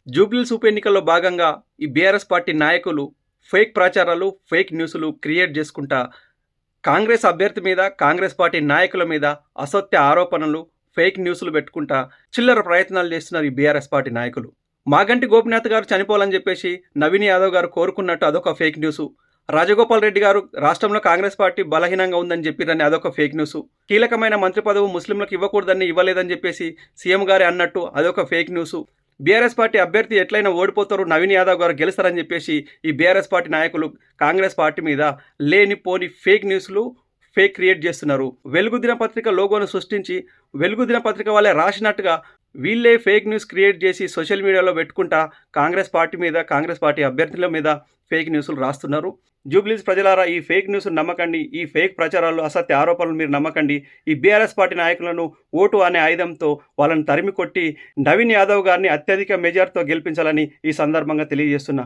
జూబ్లీహిల్స్ ఉప ఎన్నికల్లో భాగంగా ఈ బీఆర్ఎస్ పార్టీ నాయకులు ఫేక్ ప్రచారాలు, ఫేక్ న్యూస్‌లు క్రియేట్ చేసుకుంటా కాంగ్రెస్ అభ్యర్థి మీద, కాంగ్రెస్ పార్టీ నాయకుల మీద అసత్య ఆరోపణలు, ఫేక్ న్యూస్‌లు పెట్టుకుంటా చిల్లర ప్రయత్నాలు చేస్తున్నారు ఈ బీఆర్ఎస్ పార్టీ నాయకులు. మాగంటి గోపినాథ్ గారు చనిపోవాలని చెప్పేసి నవీన్ యాదవ్ గారు కోరుకున్నట్టు అదొక ఫేక్ న్యూసు. రాజగోపాల్ రెడ్డి గారు రాష్ట్రంలో కాంగ్రెస్ పార్టీ బలహీనంగా ఉందని చెప్పిరని అదొక ఫేక్ న్యూసు. కీలకమైన మంత్రి పదవి ముస్లింలకు ఇవ్వకూడదని ఇవ్వలేదని చెప్పేసి సీఎం గారే అన్నట్టు అదొక ఫేక్ న్యూసు. బీఆర్ఎస్ పార్టీ అభ్యర్థి ఎట్లయినా ఓడిపోతారు, నవీన్ యాదవ్ గారు గెలుస్తారని చెప్పేసి ఈ బీఆర్ఎస్ పార్టీ నాయకులు కాంగ్రెస్ పార్టీ మీద లేనిపోని ఫేక్ న్యూస్లు ఫేక్ క్రియేట్ చేస్తున్నారు. వెలుగు దినపత్రిక లోగోను సృష్టించి వెలుగు దినపత్రిక వాళ్ళే రాసినట్టుగా వీళ్ళే ఫేక్ న్యూస్ క్రియేట్ చేసి సోషల్ మీడియాలో పెట్టుకుంటా కాంగ్రెస్ పార్టీ మీద, కాంగ్రెస్ పార్టీ అభ్యర్థుల మీద ఫేక్ న్యూస్లు రాస్తున్నారు. జూబ్లీహిల్స్ ప్రజలారా, ఈ ఫేక్ న్యూస్ నమ్మకండి. ఈ ఫేక్ ప్రచారాలు, అసత్య ఆరోపణలు మీరు నమ్మకండి. ఈ బీఆర్ఎస్ పార్టీ నాయకులను ఓటు అనే ఆయుధంతో వాళ్ళని తరిమి కొట్టి నవీన్ యాదవ్ గారిని అత్యధిక మెజార్టీతో గెలిపించాలని ఈ సందర్భంగా తెలియజేస్తున్నా.